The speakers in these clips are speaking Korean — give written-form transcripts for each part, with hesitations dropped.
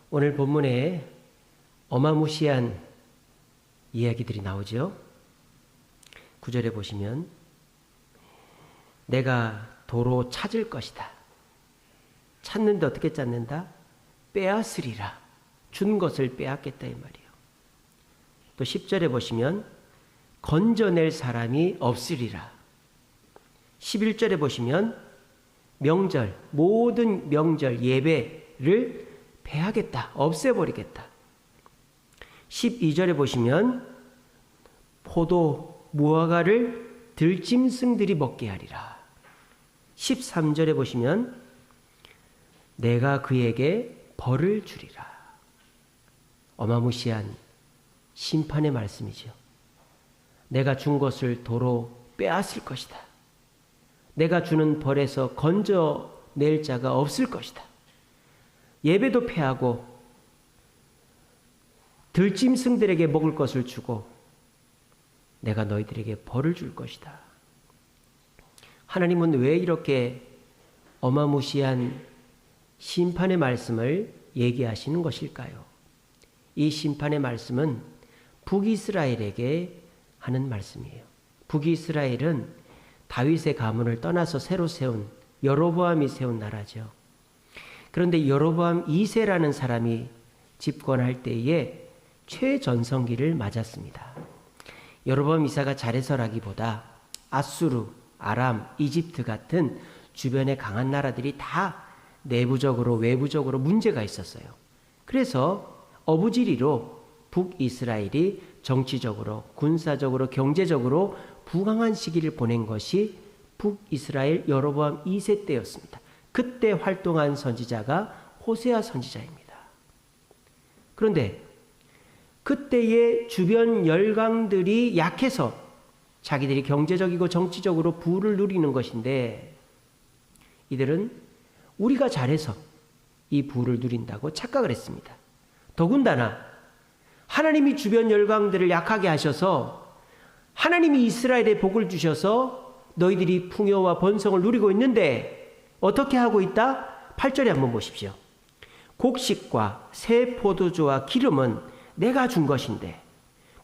오늘 본문에 어마무시한 이야기들이 나오죠. 9절에 보시면 내가 도로 찾을 것이다. 찾는데 어떻게 찾는다? 빼앗으리라. 준 것을 빼앗겠다 이 말이에요. 또 10절에 보시면 건져낼 사람이 없으리라. 11절에 보시면 명절, 모든 명절 예배를 폐하겠다. 없애버리겠다. 12절에 보시면 포도, 무화과를 들짐승들이 먹게 하리라. 13절에 보시면 내가 그에게 벌을 주리라. 어마무시한 심판의 말씀이죠. 내가 준 것을 도로 빼앗을 것이다. 내가 주는 벌에서 건져낼 자가 없을 것이다. 예배도 폐하고 들짐승들에게 먹을 것을 주고 내가 너희들에게 벌을 줄 것이다. 하나님은 왜 이렇게 어마무시한 심판의 말씀을 얘기하시는 것일까요? 이 심판의 말씀은 북이스라엘에게 하는 말씀이에요. 북이스라엘은 다윗의 가문을 떠나서 새로 세운 여로보암이 세운 나라죠. 그런데 여로보암 2세라는 사람이 집권할 때에 최전성기를 맞았습니다. 여로보암 2세가 잘해서라기보다 아수르, 아람, 이집트 같은 주변의 강한 나라들이 다 내부적으로 외부적으로 문제가 있었어요. 그래서 어부지리로 북이스라엘이 정치적으로, 군사적으로, 경제적으로 부강한 시기를 보낸 것이 북이스라엘 여로보암 2세 때였습니다. 그때 활동한 선지자가 호세아 선지자입니다. 그런데 그때의 주변 열강들이 약해서 자기들이 경제적이고 정치적으로 부를 누리는 것인데 이들은 우리가 잘해서 이 부를 누린다고 착각을 했습니다. 더군다나 하나님이 주변 열강들을 약하게 하셔서 하나님이 이스라엘에 복을 주셔서 너희들이 풍요와 번성을 누리고 있는데 어떻게 하고 있다? 8절에 한번 보십시오. 곡식과 새 포도주와 기름은 내가 준 것인데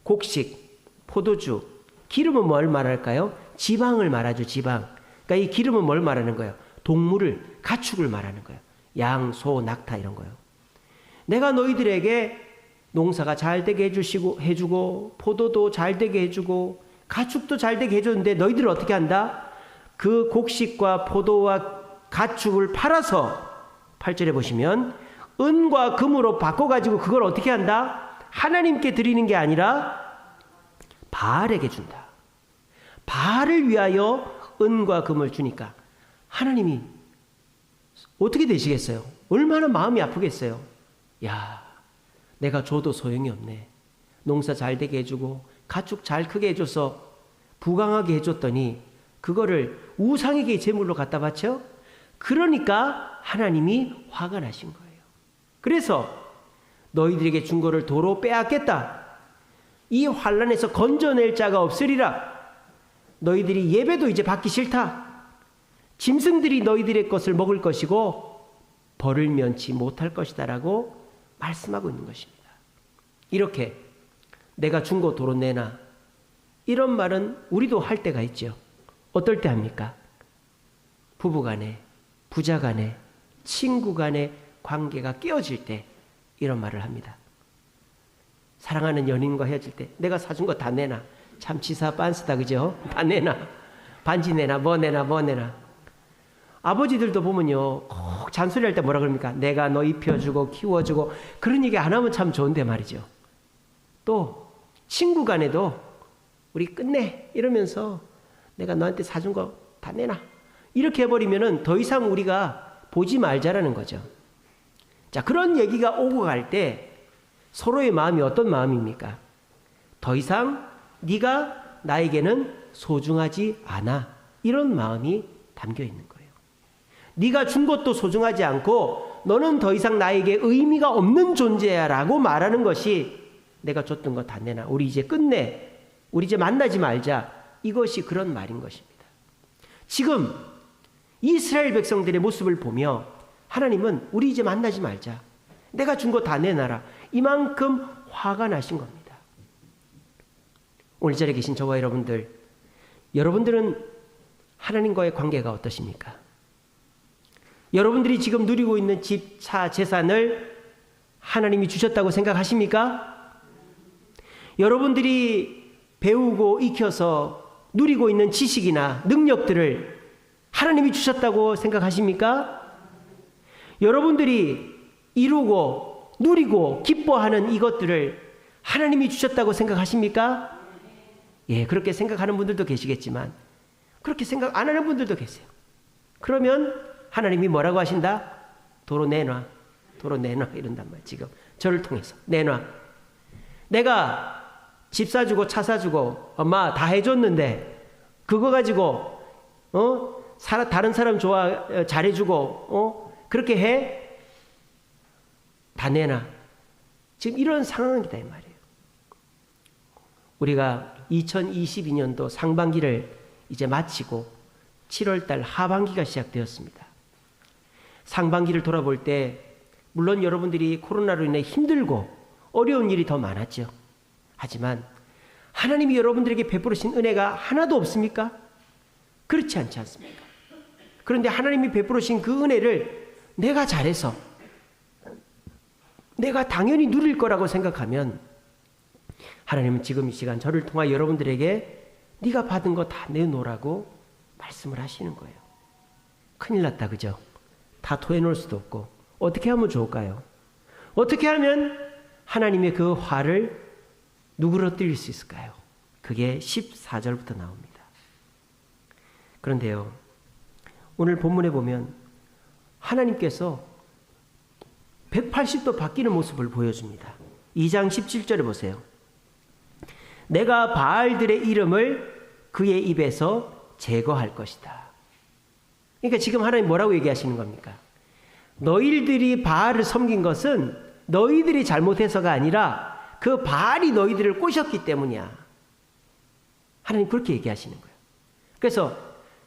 곡식, 포도주, 기름은 뭘 말할까요? 지방을 말하죠. 지방. 그러니까 이 기름은 뭘 말하는 거예요? 동물을, 가축을 말하는 거예요. 양, 소, 낙타 이런 거예요. 내가 너희들에게 농사가 잘 되게 해주고 포도도 잘 되게 해주고 가축도 잘 되게 해줬는데 너희들은 어떻게 한다? 그 곡식과 포도와 가축을 팔아서 8절에 보시면 은과 금으로 바꿔가지고 그걸 어떻게 한다? 하나님께 드리는 게 아니라 바알에게 준다. 바알을 위하여 은과 금을 주니까 하나님이 어떻게 되시겠어요? 얼마나 마음이 아프겠어요? 야, 내가 줘도 소용이 없네. 농사 잘 되게 해주고 가축 잘 크게 해줘서 부강하게 해줬더니 그거를 우상에게 제물로 갖다 바쳐? 그러니까 하나님이 화가 나신 거예요. 그래서 너희들에게 준 거를 도로 빼앗겠다. 이 환난에서 건져낼 자가 없으리라. 너희들이 예배도 이제 받기 싫다. 짐승들이 너희들의 것을 먹을 것이고 벌을 면치 못할 것이다 라고 말씀하고 있는 것입니다. 이렇게 내가 준 거 도로 내놔. 이런 말은 우리도 할 때가 있죠. 어떨 때 합니까? 부부간에, 부자간에, 친구간에 관계가 깨어질 때 이런 말을 합니다. 사랑하는 연인과 헤어질 때 내가 사준 거 다 내놔. 참 치사 빤스다 그죠? 다 내놔. 반지 내놔. 뭐 내놔. 뭐 내놔. 아버지들도 보면요 꼭 잔소리할 때 뭐라 그럽니까? 내가 너 입혀주고 키워주고 그런 얘기 안 하면 참 좋은데 말이죠. 또 친구 간에도 우리 끝내 이러면서 내가 너한테 사준 거 다 내놔. 이렇게 해버리면은 더 이상 우리가 보지 말자라는 거죠. 자, 그런 얘기가 오고 갈 때 서로의 마음이 어떤 마음입니까? 더 이상 네가 나에게는 소중하지 않아. 이런 마음이 담겨 있는 거예요. 네가 준 것도 소중하지 않고 너는 더 이상 나에게 의미가 없는 존재야 라고 말하는 것이 내가 줬던 거 다 내놔. 우리 이제 끝내. 우리 이제 만나지 말자. 이것이 그런 말인 것입니다. 지금 이스라엘 백성들의 모습을 보며 하나님은 우리 이제 만나지 말자. 내가 준 거 다 내놔라. 이만큼 화가 나신 겁니다. 오늘 이 자리에 계신 저와 여러분들은 하나님과의 관계가 어떠십니까? 여러분들이 지금 누리고 있는 집, 차, 재산을 하나님이 주셨다고 생각하십니까? 여러분들이 배우고 익혀서 누리고 있는 지식이나 능력들을 하나님이 주셨다고 생각하십니까? 여러분들이 이루고 누리고 기뻐하는 이것들을 하나님이 주셨다고 생각하십니까? 예, 그렇게 생각하는 분들도 계시겠지만 그렇게 생각 안 하는 분들도 계세요. 그러면 하나님이 뭐라고 하신다? 도로 내놔. 도로 내놔. 이런단 말이에요. 지금 저를 통해서 내놔. 내가 집 사주고 차 사주고 엄마 다 해줬는데 그거 가지고 다른 사람 잘해주고 그렇게 해? 다 내놔. 지금 이런 상황이다 이 말이에요. 우리가 2022년도 상반기를 이제 마치고 7월달 하반기가 시작되었습니다. 상반기를 돌아볼 때 물론 여러분들이 코로나로 인해 힘들고 어려운 일이 더 많았죠. 하지만 하나님이 여러분들에게 베풀으신 은혜가 하나도 없습니까? 그렇지 않지 않습니까? 그런데 하나님이 베풀으신 그 은혜를 내가 잘해서 내가 당연히 누릴 거라고 생각하면 하나님은 지금 이 시간 저를 통하여 여러분들에게 네가 받은 거 다 내놓으라고 말씀을 하시는 거예요. 큰일 났다, 그죠? 다 토해놓을 수도 없고 어떻게 하면 좋을까요? 어떻게 하면 하나님의 그 화를 누그러뜨릴 수 있을까요? 그게 14절부터 나옵니다. 그런데요, 오늘 본문에 보면 하나님께서 180도 바뀌는 모습을 보여줍니다. 2장 17절에 보세요. 내가 바알들의 이름을 그의 입에서 제거할 것이다. 그러니까 지금 하나님 뭐라고 얘기하시는 겁니까? 너희들이 바알을 섬긴 것은 너희들이 잘못해서가 아니라 그 바알이 너희들을 꼬셨기 때문이야. 하나님 그렇게 얘기하시는 거예요. 그래서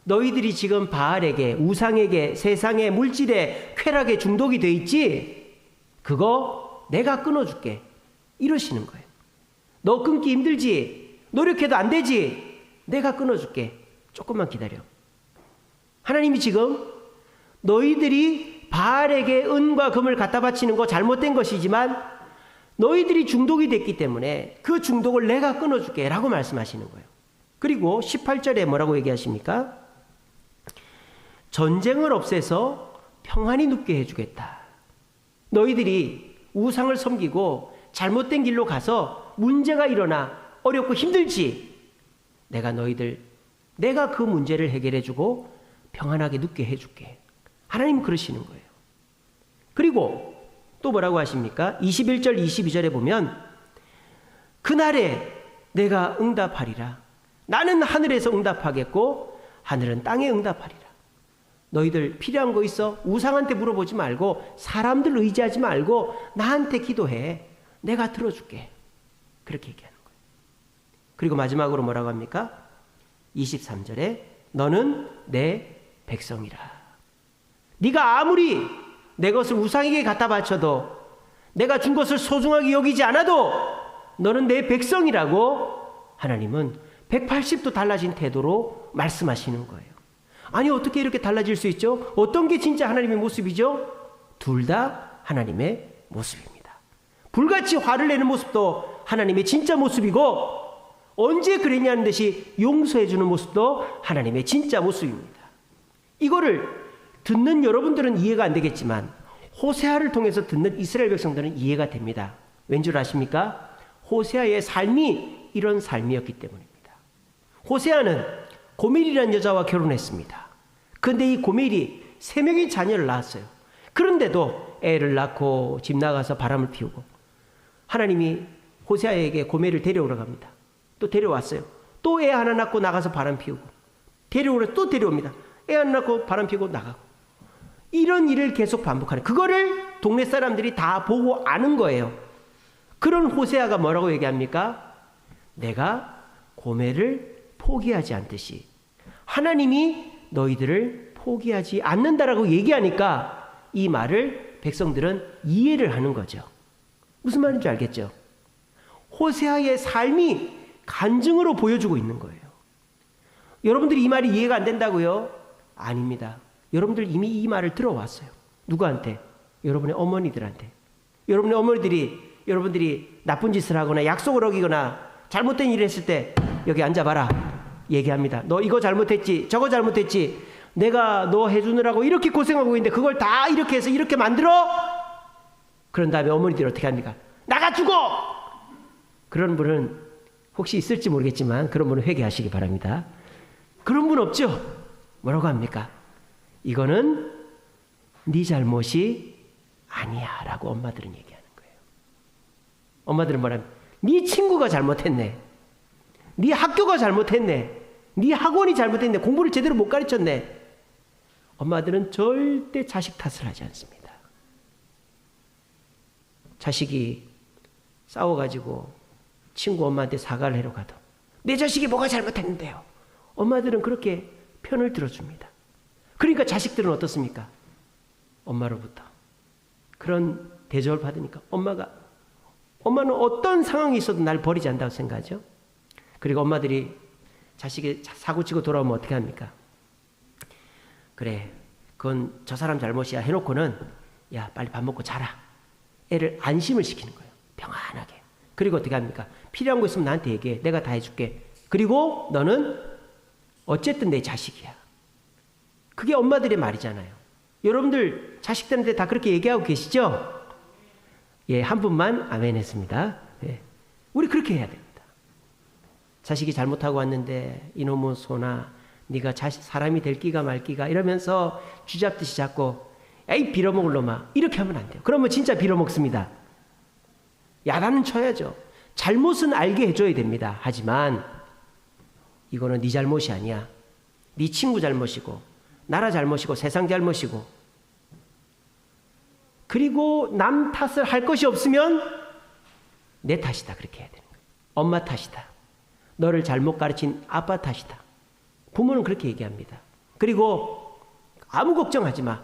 너희들이 지금 바알에게, 우상에게, 세상의 물질에, 쾌락에 중독이 돼 있지? 그거 내가 끊어줄게. 이러시는 거예요. 너 끊기 힘들지? 노력해도 안 되지? 내가 끊어줄게. 조금만 기다려. 하나님이 지금 너희들이 바알에게 은과 금을 갖다 바치는 거 잘못된 것이지만 너희들이 중독이 됐기 때문에 그 중독을 내가 끊어줄게 라고 말씀하시는 거예요. 그리고 18절에 뭐라고 얘기하십니까? 전쟁을 없애서 평안히 눕게 해주겠다. 너희들이 우상을 섬기고 잘못된 길로 가서 문제가 일어나 어렵고 힘들지? 내가 그 문제를 해결해주고 평안하게 눕게 해줄게. 하나님 그러시는 거예요. 그리고 또 뭐라고 하십니까? 21절 22절에 보면 그날에 내가 응답하리라. 나는 하늘에서 응답하겠고 하늘은 땅에 응답하리라. 너희들 필요한 거 있어? 우상한테 물어보지 말고 사람들 의지하지 말고 나한테 기도해. 내가 들어줄게. 그렇게 얘기하는 거예요. 그리고 마지막으로 뭐라고 합니까? 23절에 너는 내 백성이라. 네가 아무리 내 것을 우상에게 갖다 바쳐도 내가 준 것을 소중하게 여기지 않아도 너는 내 백성이라고 하나님은 180도 달라진 태도로 말씀하시는 거예요. 아니 어떻게 이렇게 달라질 수 있죠? 어떤 게 진짜 하나님의 모습이죠? 둘 다 하나님의 모습입니다. 불같이 화를 내는 모습도 하나님의 진짜 모습이고 언제 그랬냐는 듯이 용서해 주는 모습도 하나님의 진짜 모습입니다. 이거를 듣는 여러분들은 이해가 안 되겠지만 호세아를 통해서 듣는 이스라엘 백성들은 이해가 됩니다. 왠줄 아십니까? 호세아의 삶이 이런 삶이었기 때문입니다. 호세아는 고멜이라는 여자와 결혼했습니다. 그런데 이 고멜이 3명의 자녀를 낳았어요. 그런데도 애를 낳고 집 나가서 바람을 피우고 하나님이 호세아에게 고멜을 데려오러 갑니다. 또 데려왔어요. 또 애 하나 낳고 나가서 바람 피우고 데려오러 또 데려옵니다. 애 하나 낳고 바람 피우고 나가고 이런 일을 계속 반복하는 그거를 동네 사람들이 다 보고 아는 거예요. 그런 호세아가 뭐라고 얘기합니까? 내가 고멜을 포기하지 않듯이 하나님이 너희들을 포기하지 않는다라고 얘기하니까 이 말을 백성들은 이해를 하는 거죠. 무슨 말인지 알겠죠? 호세아의 삶이 간증으로 보여주고 있는 거예요. 여러분들이 이 말이 이해가 안 된다고요? 아닙니다. 여러분들 이미 이 말을 들어왔어요. 누구한테? 여러분의 어머니들한테. 여러분의 어머니들이 여러분들이 나쁜 짓을 하거나 약속을 어기거나 잘못된 일을 했을 때 여기 앉아봐라 얘기합니다. 너 이거 잘못했지, 저거 잘못했지, 내가 너 해주느라고 이렇게 고생하고 있는데 그걸 다 이렇게 해서 이렇게 만들어? 그런 다음에 어머니들이 어떻게 합니까? 나가 죽어! 그런 분은 혹시 있을지 모르겠지만 그런 분은 회개하시기 바랍니다. 그런 분 없죠? 뭐라고 합니까? 이거는 네 잘못이 아니야 라고 엄마들은 얘기하는 거예요. 엄마들은 뭐라면 네 친구가 잘못했네, 네 학교가 잘못했네, 네 학원이 잘못했네, 공부를 제대로 못 가르쳤네. 엄마들은 절대 자식 탓을 하지 않습니다. 자식이 싸워가지고 친구 엄마한테 사과를 하러 가도 내 자식이 뭐가 잘못했는데요? 엄마들은 그렇게 편을 들어줍니다. 그러니까 자식들은 어떻습니까? 엄마로부터 그런 대접을 받으니까 엄마는 어떤 상황이 있어도 날 버리지 않는다고 생각하죠. 그리고 엄마들이 자식이 사고치고 돌아오면 어떻게 합니까? 그래, 그건 저 사람 잘못이야 해놓고는 야 빨리 밥 먹고 자라. 애를 안심을 시키는 거예요. 평안하게. 그리고 어떻게 합니까? 필요한 거 있으면 나한테 얘기해. 내가 다 해줄게. 그리고 너는 어쨌든 내 자식이야. 그게 엄마들의 말이잖아요. 여러분들 자식들한테 다 그렇게 얘기하고 계시죠? 예, 한 분만 아멘 했습니다. 예. 우리 그렇게 해야 됩니다. 자식이 잘못하고 왔는데 이놈의 소나 네가 사람이 될 끼가 말 끼가 이러면서 쥐잡듯이 잡고 에이 빌어먹을 놈아 이렇게 하면 안 돼요. 그러면 진짜 빌어먹습니다. 야단은 쳐야죠. 잘못은 알게 해줘야 됩니다. 하지만 이거는 네 잘못이 아니야. 네 친구 잘못이고 나라 잘못이고 세상 잘못이고 그리고 남 탓을 할 것이 없으면 내 탓이다. 그렇게 해야 되는 거예요. 엄마 탓이다. 너를 잘못 가르친 아빠 탓이다. 부모는 그렇게 얘기합니다. 그리고 아무 걱정하지 마.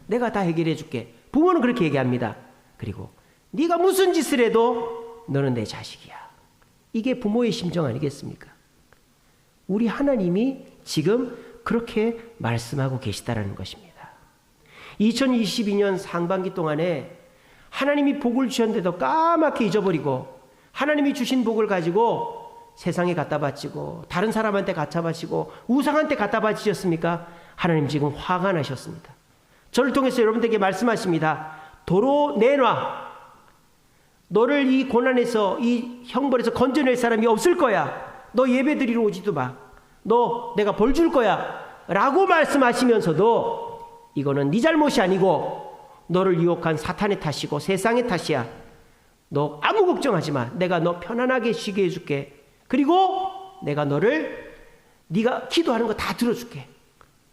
내가 다 해결해 줄게. 부모는 그렇게 얘기합니다. 그리고 네가 무슨 짓을 해도 너는 내 자식이야. 이게 부모의 심정 아니겠습니까? 우리 하나님이 지금 그렇게 말씀하고 계시다라는 것입니다. 2022년 상반기 동안에 하나님이 복을 주셨는데도 까맣게 잊어버리고 하나님이 주신 복을 가지고 세상에 갖다 바치고 다른 사람한테 갖다 바치고 우상한테 갖다 바치셨습니까? 하나님 지금 화가 나셨습니다. 저를 통해서 여러분들에게 말씀하십니다. 도로 내놔. 너를 이 고난에서 이 형벌에서 건져낼 사람이 없을 거야. 너 예배드리러 오지도 마. 너 내가 벌 줄 거야 라고 말씀하시면서도 이거는 네 잘못이 아니고 너를 유혹한 사탄의 탓이고 세상의 탓이야. 너 아무 걱정하지 마. 내가 너 편안하게 쉬게 해줄게. 그리고 내가 너를 네가 기도하는 거 다 들어줄게.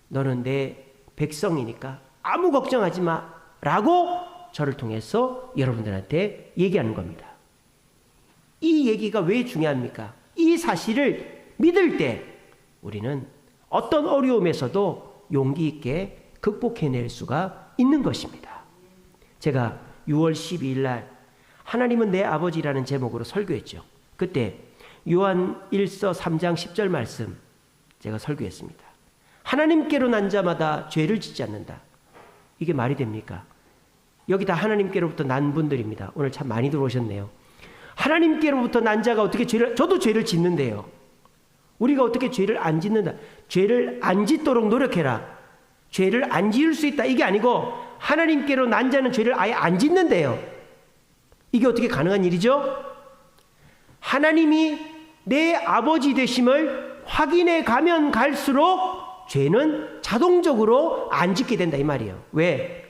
너는 내 백성이니까 아무 걱정하지 마 라고 저를 통해서 여러분들한테 얘기하는 겁니다. 이 얘기가 왜 중요합니까? 이 사실을 믿을 때 우리는 어떤 어려움에서도 용기 있게 극복해낼 수가 있는 것입니다. 제가 6월 12일 날 하나님은 내 아버지라는 제목으로 설교했죠. 그때 요한 1서 3장 10절 말씀 제가 설교했습니다. 하나님께로 난 자마다 죄를 짓지 않는다. 이게 말이 됩니까? 여기 다 하나님께로부터 난 분들입니다. 오늘 참 많이 들어오셨네요. 하나님께로부터 난 자가 어떻게 저도 죄를 짓는데요. 우리가 어떻게 죄를 안 짓는다. 죄를 안 짓도록 노력해라. 죄를 안 지을 수 있다. 이게 아니고 하나님께로 난 자는 죄를 아예 안 짓는데요. 이게 어떻게 가능한 일이죠? 하나님이 내 아버지 되심을 확인해 가면 갈수록 죄는 자동적으로 안 짓게 된다 이 말이에요. 왜?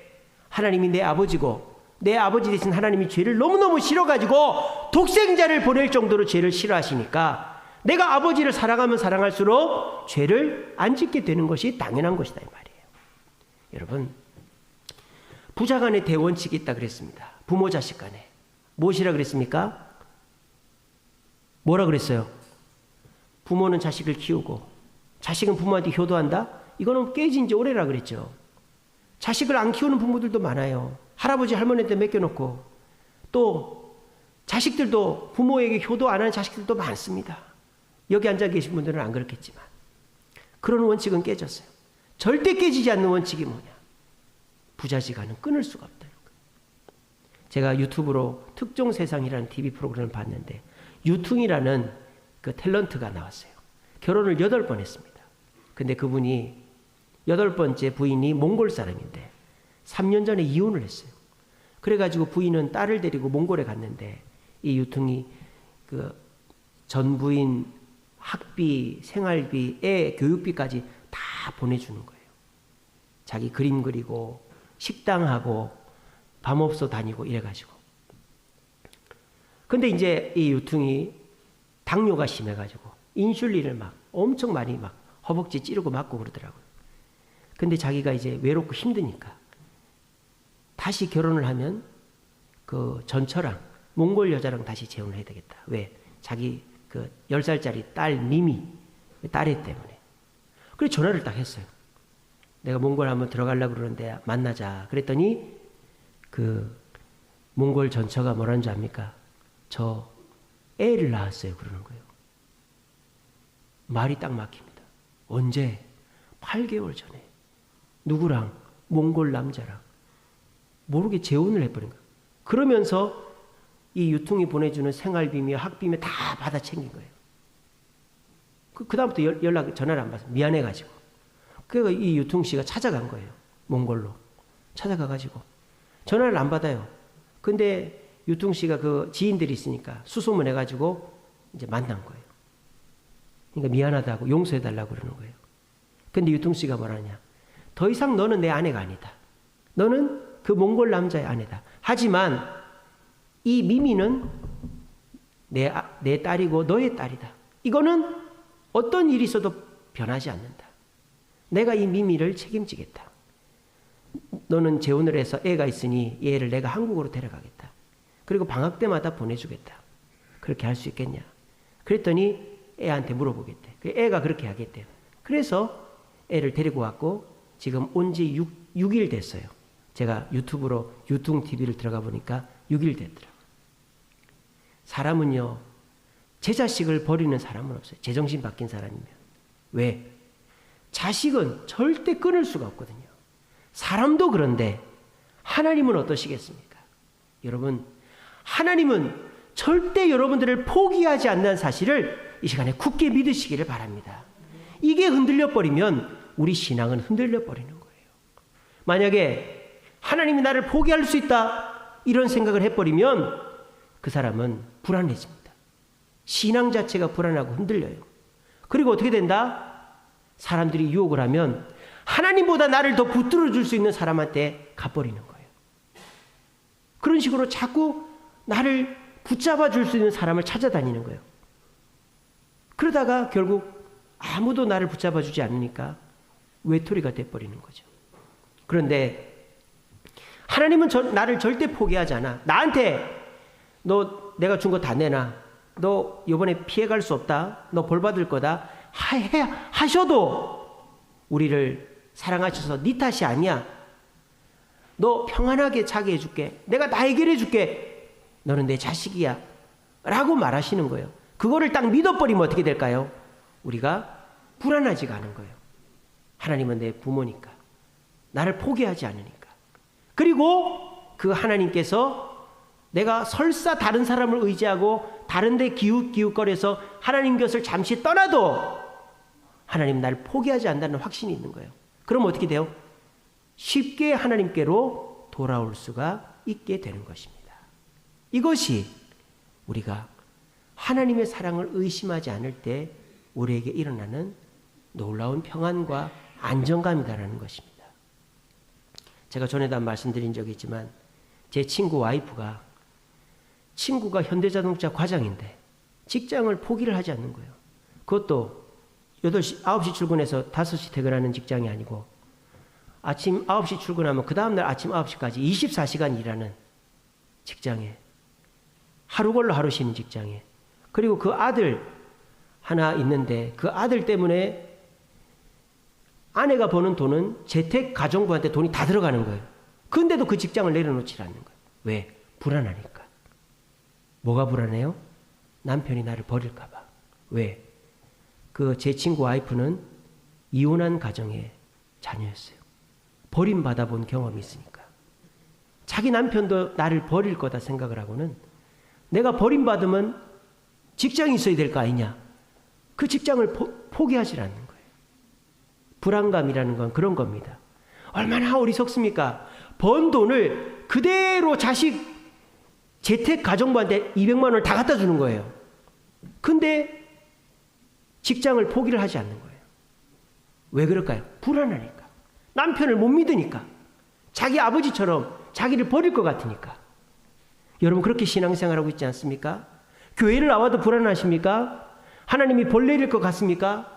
하나님이 내 아버지고 내 아버지 되신 하나님이 죄를 너무너무 싫어가지고 독생자를 보낼 정도로 죄를 싫어하시니까 내가 아버지를 사랑하면 사랑할수록 죄를 안 짓게 되는 것이 당연한 것이다 이 말이에요. 여러분, 부자 간에 대원칙이 있다 그랬습니다. 부모 자식 간에. 무엇이라 그랬습니까? 뭐라 그랬어요? 부모는 자식을 키우고 자식은 부모한테 효도한다? 이거는 깨진 지 오래라 그랬죠. 자식을 안 키우는 부모들도 많아요. 할아버지 할머니한테 맡겨놓고 또 자식들도 부모에게 효도 안 하는 자식들도 많습니다. 여기 앉아 계신 분들은 안 그렇겠지만 그런 원칙은 깨졌어요. 절대 깨지지 않는 원칙이 뭐냐? 부자지간은 끊을 수가 없다는 거예요. 제가 유튜브로 특종 세상이라는 TV 프로그램을 봤는데 유퉁이라는 그 탤런트가 나왔어요. 결혼을 8번 했습니다. 근데 그분이 8번째 부인이 몽골 사람인데 3년 전에 이혼을 했어요. 그래가지고 부인은 딸을 데리고 몽골에 갔는데 이 유퉁이 그 전 부인 학비, 생활비, 애 교육비까지 다 보내주는 거예요. 자기 그림 그리고 식당하고 밤업소 다니고 이래가지고. 근데 이제 이 유퉁이 당뇨가 심해가지고 인슐린을 막 엄청 많이 막 허벅지 찌르고 맞고 그러더라고요. 근데 자기가 이제 외롭고 힘드니까 다시 결혼을 하면 그 전처랑 몽골 여자랑 다시 재혼을 해야 되겠다. 왜? 자기 그 10살짜리 딸 미미, 딸애 때문에. 그래서 전화를 딱 했어요. 내가 몽골 한번 들어가려고 그러는데 만나자. 그랬더니 그 몽골 전처가 뭐라는 줄 압니까? 저 애를 낳았어요. 그러는 거예요. 말이 딱 막힙니다. 언제? 8개월 전에. 누구랑? 몽골 남자랑. 모르게 재혼을 해버린 거예요. 그러면서 이 유퉁이 보내주는 생활비며 학비며 다 받아 챙긴 거예요. 그 다음부터 전화를 안 받아요. 미안해가지고. 그래서 이 유퉁 씨가 찾아간 거예요. 몽골로. 찾아가가지고. 전화를 안 받아요. 근데 유퉁 씨가 그 지인들이 있으니까 수소문 해가지고 이제 만난 거예요. 그러니까 미안하다고 용서해달라고 그러는 거예요. 근데 유퉁 씨가 뭐라냐. 더 이상 너는 내 아내가 아니다. 너는 그 몽골 남자의 아내다. 하지만 이 미미는 내 딸이고 너의 딸이다. 이거는 어떤 일이 있어도 변하지 않는다. 내가 이 미미를 책임지겠다. 너는 재혼을 해서 애가 있으니 얘를 내가 한국으로 데려가겠다. 그리고 방학 때마다 보내주겠다. 그렇게 할 수 있겠냐. 그랬더니 애한테 물어보겠대. 애가 그렇게 하겠대요. 그래서 애를 데리고 왔고 지금 온 지 6일 됐어요. 제가 유튜브로 유퉁TV를 들어가 보니까 6일 됐더라고요. 사람은요. 제 자식을 버리는 사람은 없어요. 제정신 바뀐 사람이면. 왜? 자식은 절대 끊을 수가 없거든요. 사람도 그런데 하나님은 어떠시겠습니까? 여러분, 하나님은 절대 여러분들을 포기하지 않는 사실을 이 시간에 굳게 믿으시기를 바랍니다. 이게 흔들려 버리면 우리 신앙은 흔들려 버리는 거예요. 만약에 하나님이 나를 포기할 수 있다 이런 생각을 해버리면 그 사람은 불안해집니다. 신앙 자체가 불안하고 흔들려요. 그리고 어떻게 된다? 사람들이 유혹을 하면 하나님보다 나를 더 붙들어 줄 수 있는 사람한테 가버리는 거예요. 그런 식으로 자꾸 나를 붙잡아 줄 수 있는 사람을 찾아다니는 거예요. 그러다가 결국 아무도 나를 붙잡아 주지 않으니까 외톨이가 돼버리는 거죠. 그런데 하나님은 나를 절대 포기하지 않아. 나한테 너 내가 준 거 다 내놔. 너 이번에 피해갈 수 없다. 너 벌 받을 거다. 하셔도 우리를 사랑하셔서 네 탓이 아니야. 너 평안하게 자게 해줄게. 내가 다 해결해 줄게. 너는 내 자식이야. 라고 말하시는 거예요. 그거를 딱 믿어버리면 어떻게 될까요? 우리가 불안하지가 않은 거예요. 하나님은 내 부모니까. 나를 포기하지 않으니까. 그리고 그 하나님께서 내가 설사 다른 사람을 의지하고 다른 데 기웃기웃거려서 하나님 것을 잠시 떠나도 하나님 나를 포기하지 않는다는 확신이 있는 거예요. 그럼 어떻게 돼요? 쉽게 하나님께로 돌아올 수가 있게 되는 것입니다. 이것이 우리가 하나님의 사랑을 의심하지 않을 때 우리에게 일어나는 놀라운 평안과 안정감이다라는 것입니다. 제가 전에도 말씀드린 적이 있지만 제 친구 와이프가 친구가 현대자동차 과장인데 직장을 포기를 하지 않는 거예요. 그것도 8시, 9시 출근해서 5시 퇴근하는 직장이 아니고 아침 9시 출근하면 그 다음날 아침 9시까지 24시간 일하는 직장에 하루 걸러 하루 쉬는 직장에 그리고 그 아들 하나 있는데 그 아들 때문에 아내가 버는 돈은 재택 가정부한테 돈이 다 들어가는 거예요. 근데도 그 직장을 내려놓지 않는 거예요. 왜? 불안하니까. 뭐가 불안해요? 남편이 나를 버릴까 봐. 왜? 그 제 친구 와이프는 이혼한 가정의 자녀였어요. 버림받아 본 경험이 있으니까. 자기 남편도 나를 버릴 거다 생각을 하고는 내가 버림받으면 직장이 있어야 될 거 아니냐. 그 직장을 포기하지 않는 거예요. 불안감이라는 건 그런 겁니다. 얼마나 어리석습니까? 번 돈을 그대로 자식 재택 가정부한테 200만 원을 다 갖다 주는 거예요. 근데 직장을 포기를 하지 않는 거예요. 왜 그럴까요? 불안하니까. 남편을 못 믿으니까. 자기 아버지처럼 자기를 버릴 것 같으니까. 여러분 그렇게 신앙생활하고 있지 않습니까? 교회를 나와도 불안하십니까? 하나님이 벌 내릴 것 같습니까?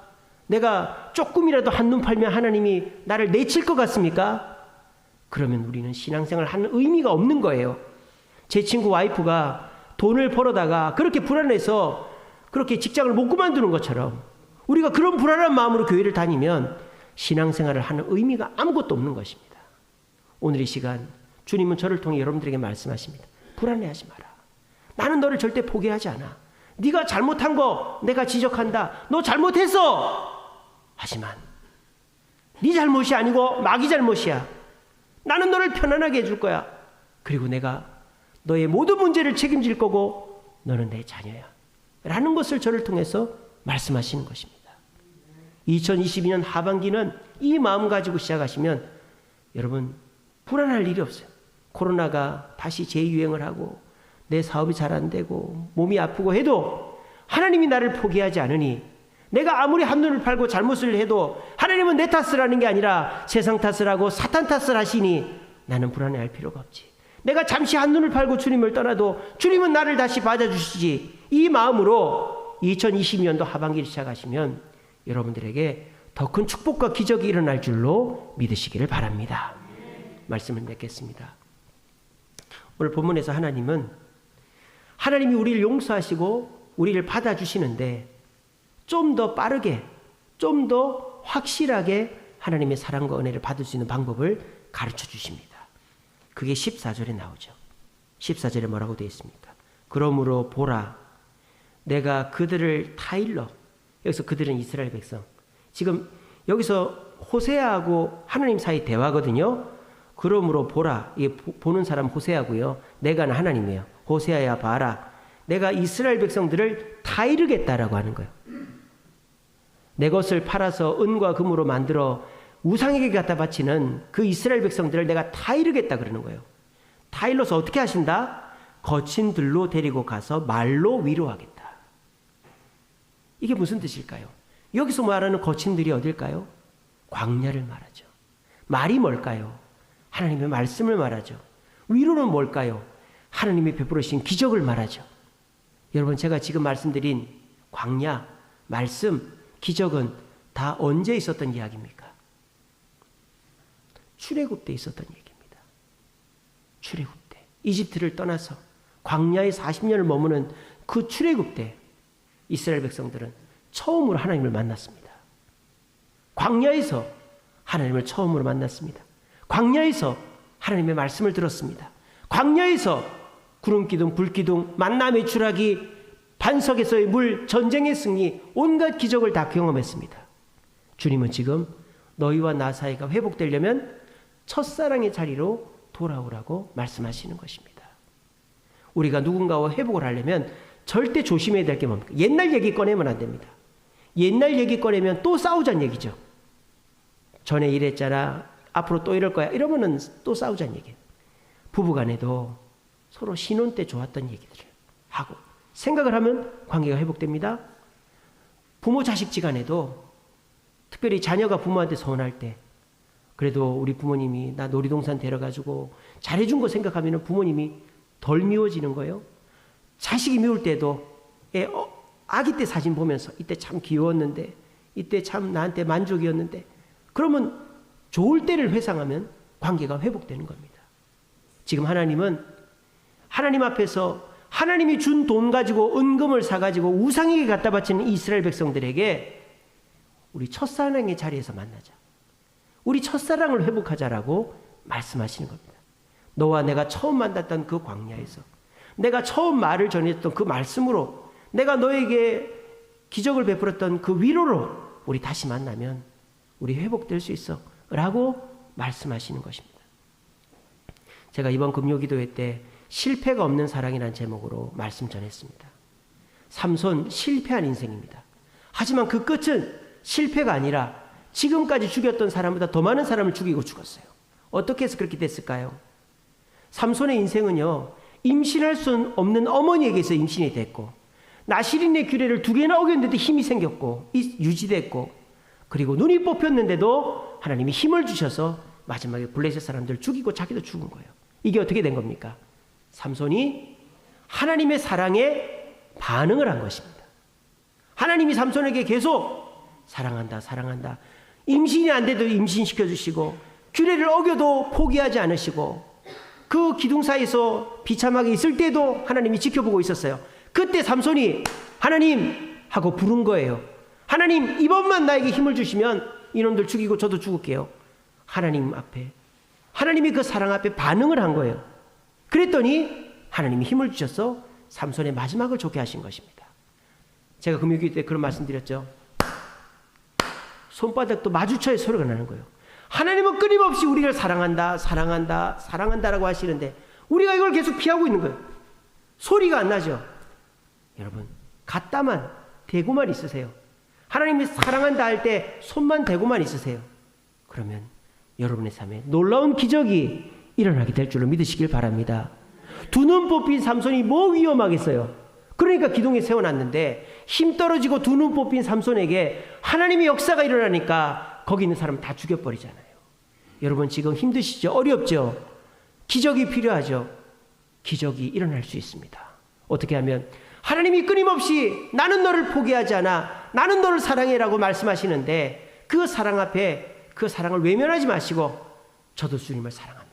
내가 조금이라도 한눈 팔면 하나님이 나를 내칠 것 같습니까? 그러면 우리는 신앙생활 하는 의미가 없는 거예요. 제 친구 와이프가 돈을 벌어다가 그렇게 불안해서 그렇게 직장을 못 그만두는 것처럼 우리가 그런 불안한 마음으로 교회를 다니면 신앙생활을 하는 의미가 아무것도 없는 것입니다. 오늘 이 시간 주님은 저를 통해 여러분들에게 말씀하십니다. 불안해하지 마라. 나는 너를 절대 포기하지 않아. 네가 잘못한 거 내가 지적한다. 너 잘못했어. 하지만 네 잘못이 아니고 마귀 잘못이야. 나는 너를 편안하게 해줄 거야. 그리고 내가 너의 모든 문제를 책임질 거고 너는 내 자녀야. 라는 것을 저를 통해서 말씀하시는 것입니다. 2022년 하반기는 이 마음 가지고 시작하시면 여러분 불안할 일이 없어요. 코로나가 다시 재유행을 하고 내 사업이 잘 안 되고 몸이 아프고 해도 하나님이 나를 포기하지 않으니 내가 아무리 한눈을 팔고 잘못을 해도 하나님은 내 탓을 하는 게 아니라 세상 탓을 하고 사탄 탓을 하시니 나는 불안해할 필요가 없지. 내가 잠시 한눈을 팔고 주님을 떠나도 주님은 나를 다시 받아주시지. 이 마음으로 2022년도 하반기를 시작하시면 여러분들에게 더 큰 축복과 기적이 일어날 줄로 믿으시기를 바랍니다. 말씀을 맺겠습니다. 오늘 본문에서 하나님이 우리를 용서하시고 우리를 받아주시는데 좀 더 빠르게, 좀 더 확실하게 하나님의 사랑과 은혜를 받을 수 있는 방법을 가르쳐 주십니다. 그게 14절에 나오죠. 14절에 뭐라고 되어 있습니까? 그러므로 보라, 내가 그들을 타일러, 여기서 그들은 이스라엘 백성. 지금 여기서 호세아하고 하나님 사이 대화거든요. 그러므로 보라, 이게 보는 사람 호세아고요. 내가는 하나님이에요. 호세아야 봐라, 내가 이스라엘 백성들을 타이르겠다라고 하는 거예요. 내 것을 팔아서 은과 금으로 만들어 우상에게 갖다 바치는 그 이스라엘 백성들을 내가 타이르겠다 그러는 거예요. 타일러서 어떻게 하신다? 거친 들로 데리고 가서 말로 위로하겠다. 이게 무슨 뜻일까요? 여기서 말하는 거친 들이 어딜까요? 광야를 말하죠. 말이 뭘까요? 하나님의 말씀을 말하죠. 위로는 뭘까요? 하나님이 베풀으신 기적을 말하죠. 여러분 제가 지금 말씀드린 광야, 말씀, 기적은 다 언제 있었던 이야기입니까? 출애굽 때 있었던 얘기입니다. 출애굽 때 이집트를 떠나서 광야에 40년을 머무는 그 출애굽 때 이스라엘 백성들은 처음으로 하나님을 만났습니다. 광야에서 하나님을 처음으로 만났습니다. 광야에서 하나님의 말씀을 들었습니다. 광야에서 구름기둥, 불기둥, 만나 매출하기, 반석에서의 물, 전쟁의 승리, 온갖 기적을 다 경험했습니다. 주님은 지금 너희와 나 사이가 회복되려면 첫사랑의 자리로 돌아오라고 말씀하시는 것입니다. 우리가 누군가와 회복을 하려면 절대 조심해야 될 게 뭡니까? 옛날 얘기 꺼내면 안 됩니다. 옛날 얘기 꺼내면 또 싸우자는 얘기죠. 전에 이랬잖아, 앞으로 또 이럴 거야, 이러면은 또 싸우자는 얘기예요. 부부간에도 서로 신혼 때 좋았던 얘기들을 하고 생각을 하면 관계가 회복됩니다. 부모 자식지간에도 특별히 자녀가 부모한테 서운할 때 그래도 우리 부모님이 나 놀이동산 데려가지고 잘해준 거 생각하면 부모님이 덜 미워지는 거예요. 자식이 미울 때도 아기 때 사진 보면서 이때 참 귀여웠는데, 이때 참 나한테 만족이었는데, 그러면 좋을 때를 회상하면 관계가 회복되는 겁니다. 지금 하나님은 하나님 앞에서 하나님이 준 돈 가지고 은금을 사가지고 우상에게 갖다 바치는 이스라엘 백성들에게 우리 첫사랑의 자리에서 만나자, 우리 첫사랑을 회복하자라고 말씀하시는 겁니다. 너와 내가 처음 만났던 그 광야에서 내가 처음 말을 전했던 그 말씀으로 내가 너에게 기적을 베풀었던 그 위로로 우리 다시 만나면 우리 회복될 수 있어 라고 말씀하시는 것입니다. 제가 이번 금요기도회 때 실패가 없는 사랑이라는 제목으로 말씀 전했습니다. 삼손 실패한 인생입니다. 하지만 그 끝은 실패가 아니라 지금까지 죽였던 사람보다 더 많은 사람을 죽이고 죽었어요. 어떻게 해서 그렇게 됐을까요? 삼손의 인생은요, 임신할 수 없는 어머니에게서 임신이 됐고, 나시린의 규례를 2개나 어겼는데도 힘이 생겼고, 유지됐고, 그리고 눈이 뽑혔는데도 하나님이 힘을 주셔서 마지막에 블레셋 사람들 죽이고 자기도 죽은 거예요. 이게 어떻게 된 겁니까? 삼손이 하나님의 사랑에 반응을 한 것입니다. 하나님이 삼손에게 계속 사랑한다, 사랑한다. 임신이 안 돼도 임신시켜 주시고, 규례를 어겨도 포기하지 않으시고, 그 기둥 사이에서 비참하게 있을 때도 하나님이 지켜보고 있었어요. 그때 삼손이 하나님 하고 부른 거예요. 하나님, 이번만 나에게 힘을 주시면 이놈들 죽이고 저도 죽을게요. 하나님 앞에, 하나님이 그 사랑 앞에 반응을 한 거예요. 그랬더니 하나님이 힘을 주셔서 삼손의 마지막을 좋게 하신 것입니다. 제가 금요일 때 그런 말씀 드렸죠. 손바닥도 마주쳐야 소리가 나는 거예요. 하나님은 끊임없이 우리를 사랑한다, 사랑한다, 사랑한다라고 하시는데 우리가 이걸 계속 피하고 있는 거예요. 소리가 안 나죠. 여러분, 갖다만 대고만 있으세요. 하나님이 사랑한다 할 때 손만 대고만 있으세요. 그러면 여러분의 삶에 놀라운 기적이 일어나게 될 줄로 믿으시길 바랍니다. 2눈 뽑힌 삼손이 뭐 위험하겠어요. 그러니까 기둥에 세워놨는데 힘 떨어지고 2눈 뽑힌 삼손에게 하나님의 역사가 일어나니까 거기 있는 사람 다 죽여버리잖아요. 여러분 지금 힘드시죠? 어렵죠? 기적이 필요하죠? 기적이 일어날 수 있습니다. 어떻게 하면 하나님이 끊임없이 나는 너를 포기하지 않아, 나는 너를 사랑해라고 말씀하시는데 그 사랑 앞에 그 사랑을 외면하지 마시고 저도 주님을 사랑합니다.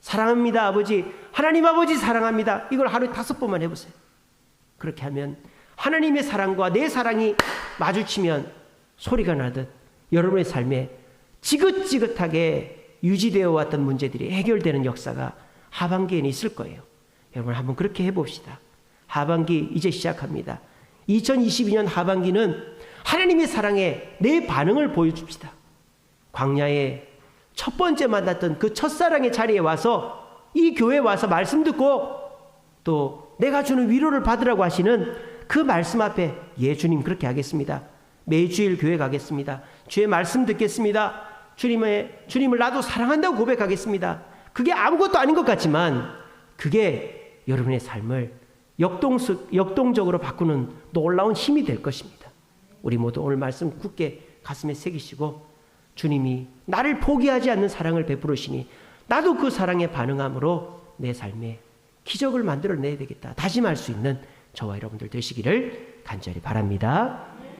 사랑합니다 아버지, 하나님 아버지 사랑합니다. 이걸 하루에 5번만 해보세요. 그렇게 하면 하나님의 사랑과 내 사랑이 마주치면 소리가 나듯 여러분의 삶에 지긋지긋하게 유지되어 왔던 문제들이 해결되는 역사가 하반기에는 있을 거예요. 여러분 한번 그렇게 해봅시다. 하반기 이제 시작합니다. 2022년 하반기는 하나님의 사랑에 내 반응을 보여줍시다. 광야에 첫 번째 만났던 그 첫사랑의 자리에 와서 이 교회에 와서 말씀 듣고 또 내가 주는 위로를 받으라고 하시는 그 말씀 앞에 예 주님 그렇게 하겠습니다. 매주일 교회 가겠습니다. 주의 말씀 듣겠습니다. 주님을 나도 사랑한다고 고백하겠습니다. 그게 아무것도 아닌 것 같지만 그게 여러분의 삶을 역동적으로 바꾸는 놀라운 힘이 될 것입니다. 우리 모두 오늘 말씀 굳게 가슴에 새기시고 주님이 나를 포기하지 않는 사랑을 베풀으시니 나도 그 사랑에 반응함으로 내 삶에 기적을 만들어내야 되겠다 다짐할 수 있는 저와 여러분들 되시기를 간절히 바랍니다.